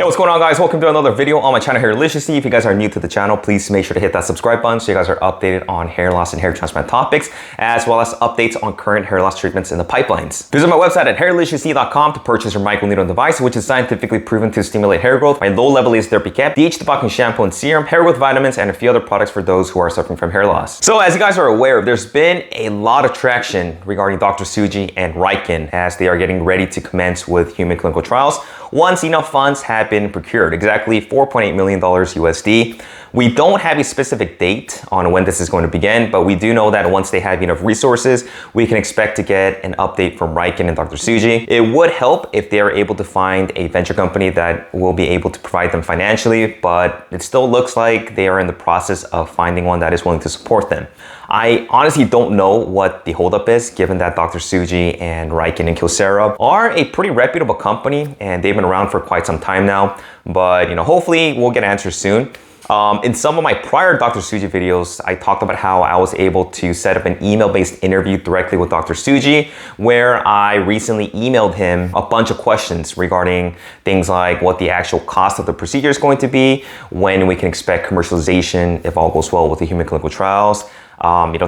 Hey, what's going on, guys? Welcome to another video on my channel, Hairliciously. If you guys are new to the channel, please make sure to hit that subscribe button so you guys are updated on hair loss and hair transplant topics, as well as updates on current hair loss treatments in the pipelines. Visit my website at hairliciously.com to purchase your microneedling device, which is scientifically proven to stimulate hair growth. My low-level laser cap, DH debulking shampoo and serum, hair growth vitamins, and a few other products for those who are suffering from hair loss. So, as you guys are aware, there's been a lot of traction regarding Dr. Tsuji and Rogaine as they are getting ready to commence with human clinical trials once enough funds have been procured, exactly $4.8 million USD. We don't have a specific date on when this is going to begin, but we do know that once they have enough resources, we can expect to get an update from Rogaine and Dr. Tsuji. It would help if they are able to find a venture company that will be able to provide them financially, but it still looks like they are in the process of finding one that is willing to support them. I honestly don't know what the holdup is, given that Dr. Tsuji and Rogaine and Serum are a pretty reputable company and they've been around for quite some time now. But hopefully we'll get answers soon. In some of my prior Dr. Tsuji videos, I talked about how I was able to set up an email-based interview directly with Dr. Tsuji, where I recently emailed him a bunch of questions regarding things like what the actual cost of the procedure is going to be, when we can expect commercialization if all goes well with the human clinical trials,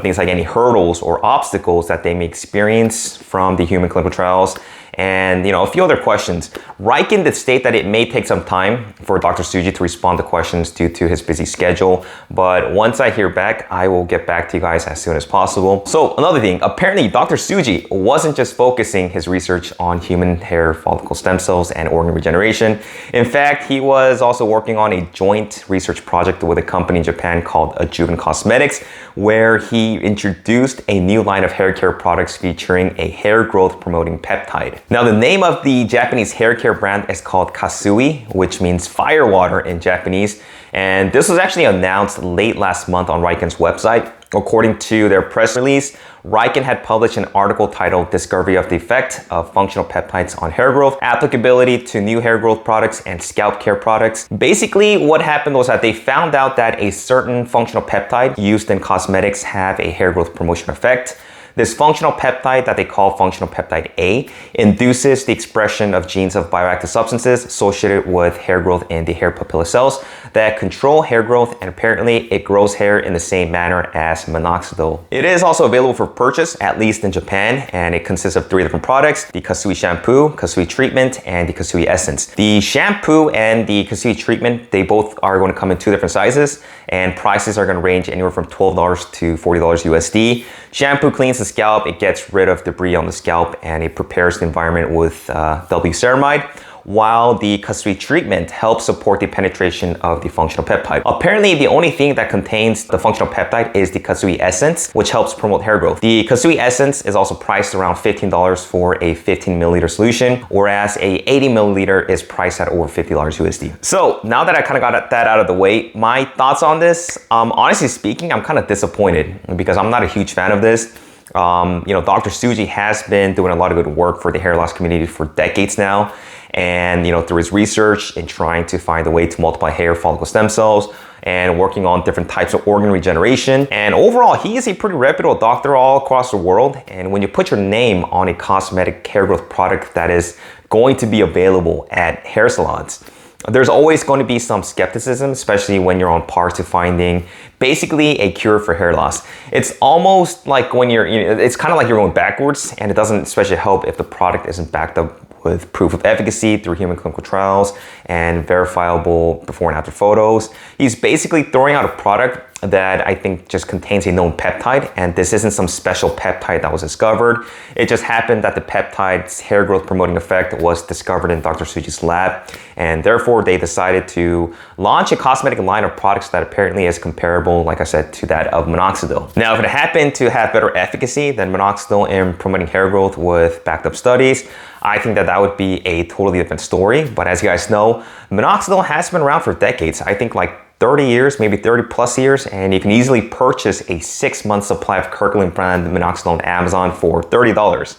things like any hurdles or obstacles that they may experience from the human clinical trials, and a few other questions. Rogaine did state that it may take some time for Dr. Tsuji to respond to questions due to his busy schedule, but once I hear back, I will get back to you guys as soon as possible. So another thing, apparently Dr. Tsuji wasn't just focusing his research on human hair follicle stem cells and organ regeneration. In fact, he was also working on a joint research project with a company in Japan called Juven Cosmetics, where he introduced a new line of hair care products featuring a hair growth promoting peptide. Now, the name of the Japanese hair care brand is called Kasui, which means fire water in Japanese. And this was actually announced late last month on Rogaine's website. According to their press release, Rogaine had published an article titled Discovery of the Effect of Functional Peptides on Hair Growth, Applicability to New Hair Growth Products and Scalp Care Products. Basically, what happened was that they found out that a certain functional peptide used in cosmetics have a hair growth promotion effect. This functional peptide that they call functional peptide A induces the expression of genes of bioactive substances associated with hair growth in the hair papilla cells that control hair growth, and apparently it grows hair in the same manner as minoxidil. It is also available for purchase, at least in Japan, and it consists of 3 different products: the Kasui shampoo, Kasui treatment, and the Kasui essence. The shampoo and the Kasui treatment, they both are going to come in 2 different sizes, and prices are going to range anywhere from $12 to $40 USD. Shampoo cleans the scalp, it gets rid of debris on the scalp, and it prepares the environment with W-ceramide, while the Kasui treatment helps support the penetration of the functional peptide. Apparently, the only thing that contains the functional peptide is the Kasui essence, which helps promote hair growth. The Kasui essence is also priced around $15 for a 15 milliliter solution, whereas a 80 milliliter is priced at over $50 USD. So now that I kind of got that out of the way, my thoughts on this, honestly speaking, I'm kind of disappointed because I'm not a huge fan of this. Dr. Tsuji has been doing a lot of good work for the hair loss community for decades now. And, through his research and trying to find a way to multiply hair follicle stem cells and working on different types of organ regeneration. And overall, he is a pretty reputable doctor all across the world. And when you put your name on a cosmetic hair growth product that is going to be available at hair salons, there's always going to be some skepticism, especially when you're on par to finding basically a cure for hair loss. It's almost like when it's kind of like you're going backwards, and it doesn't especially help if the product isn't backed up with proof of efficacy through human clinical trials and verifiable before and after photos. He's basically throwing out a product that I think just contains a known peptide, and this isn't some special peptide that was discovered. It just happened that the peptide's hair growth promoting effect was discovered in Dr. Tsuji's lab, and therefore they decided to launch a cosmetic line of products that apparently is comparable, like I said, to that of minoxidil. Now, if it happened to have better efficacy than minoxidil in promoting hair growth with backed up studies, I think that would be a totally different story. But as you guys know, minoxidil has been around for decades. I think like 30 years, maybe 30 plus years, and you can easily purchase a 6-month supply of Kirkland brand minoxidil on Amazon for $30,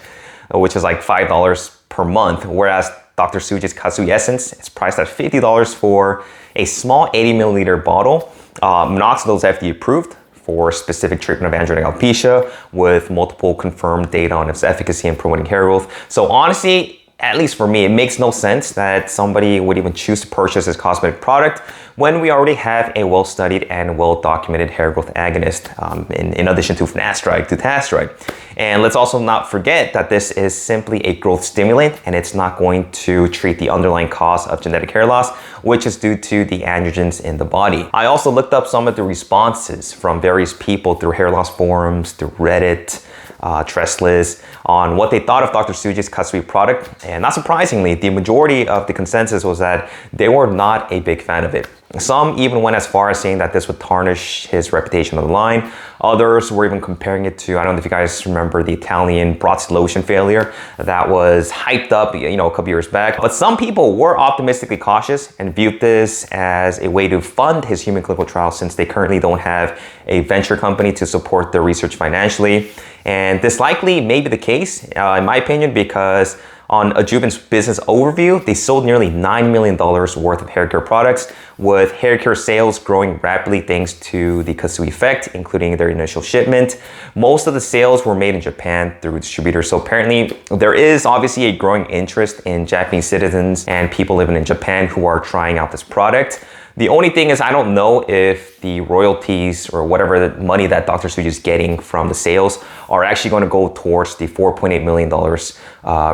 which is like $5 per month, whereas Dr. Tsuji's Kasui essence is priced at $50 for a small 80 milliliter bottle. Minoxidil is FDA approved for specific treatment of androgenetic alopecia with multiple confirmed data on its efficacy in promoting hair growth. So honestly, at least for me, it makes no sense that somebody would even choose to purchase this cosmetic product when we already have a well-studied and well-documented hair growth agonist in addition to finasteride, dutasteride. And let's also not forget that this is simply a growth stimulant and it's not going to treat the underlying cause of genetic hair loss, which is due to the androgens in the body. I also looked up some of the responses from various people through hair loss forums, through Reddit, Tressliz, on what they thought of Dr. Tsuji's Kasui product. And not surprisingly, the majority of the consensus was that they were not a big fan of it. Some even went as far as saying that this would tarnish his reputation on the line. Others were even comparing it to, I don't know if you guys remember the Italian Brazzi lotion failure that was hyped up, a couple years back. But some people were optimistically cautious and viewed this as a way to fund his human clinical trial since they currently don't have a venture company to support their research financially. And this likely may be the case, in my opinion, because on Ajuvan's business overview, they sold nearly $9 million worth of hair care products, with hair care sales growing rapidly thanks to the Kasui effect, including their initial shipment. Most of the sales were made in Japan through distributors, so apparently there is obviously a growing interest in Japanese citizens and people living in Japan who are trying out this product. The only thing is I don't know if the royalties or whatever the money that Dr. Tsuji is getting from the sales are actually going to go towards the $4.8 million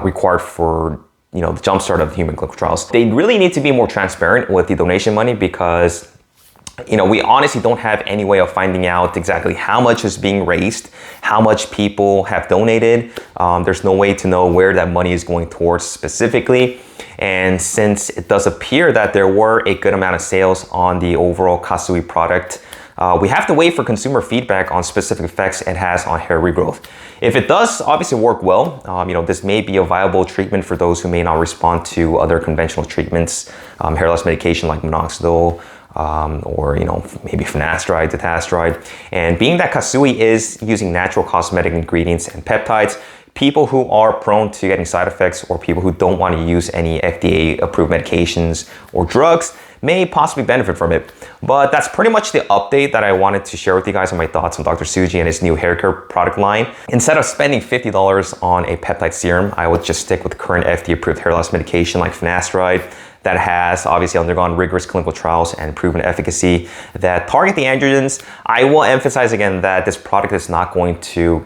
required for the jumpstart of human clinical trials. They really need to be more transparent with the donation money because we honestly don't have any way of finding out exactly how much is being raised, how much people have donated. There's no way to know where that money is going towards specifically. And since it does appear that there were a good amount of sales on the overall Kasui product, we have to wait for consumer feedback on specific effects it has on hair regrowth. If it does obviously work well, this may be a viable treatment for those who may not respond to other conventional treatments, hair loss medication like Minoxidil, or maybe finasteride, dutasteride. And being that Kasui is using natural cosmetic ingredients and peptides, people who are prone to getting side effects or people who don't want to use any FDA approved medications or drugs may possibly benefit from it. But that's pretty much the update that I wanted to share with you guys on my thoughts on Dr. Tsuji and his new hair care product line. Instead of spending $50 on a peptide serum, I would just stick with current FDA approved hair loss medication like finasteride that has obviously undergone rigorous clinical trials and proven efficacy that target the androgens. I will emphasize again that this product is not going to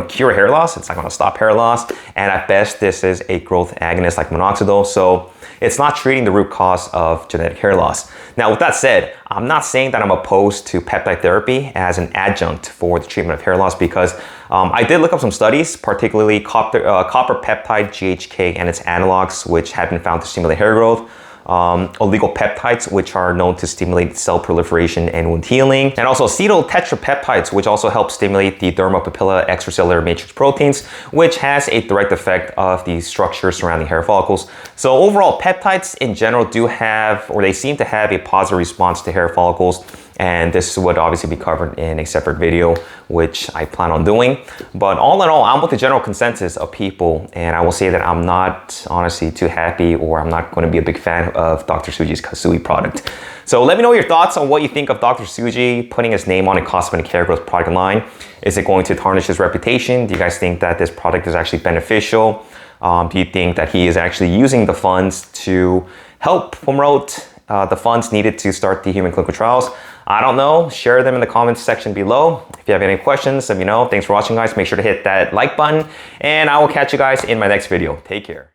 cure hair loss. It's not going to stop hair loss. And at best, this is a growth agonist like Minoxidil. So it's not treating the root cause of genetic hair loss. Now, with that said, I'm not saying that I'm opposed to peptide therapy as an adjunct for the treatment of hair loss because I did look up some studies, particularly copper peptide, GHK, and its analogs, which have been found to stimulate hair growth. Oligopeptides, which are known to stimulate cell proliferation and wound healing, and also acetyl tetrapeptides, which also help stimulate the dermopapilla extracellular matrix proteins, which has a direct effect of the structure surrounding hair follicles. So overall, peptides in general do have, or they seem to have, a positive response to hair follicles. And this would obviously be covered in a separate video, which I plan on doing. But all in all, I'm with the general consensus of people. And I will say that I'm not honestly too happy, or I'm not going to be a big fan of Dr. Tsuji's Kasui product. So let me know your thoughts on what you think of Dr. Tsuji putting his name on a cosmetic hair growth product line. Is it going to tarnish his reputation? Do you guys think that this product is actually beneficial? Do you think that he is actually using the funds to help promote the funds needed to start the human clinical trials? I don't know. Share them in the comments section below. If you have any questions, let me know. Thanks for watching, guys. Make sure to hit that like button, and I will catch you guys in my next video. Take care.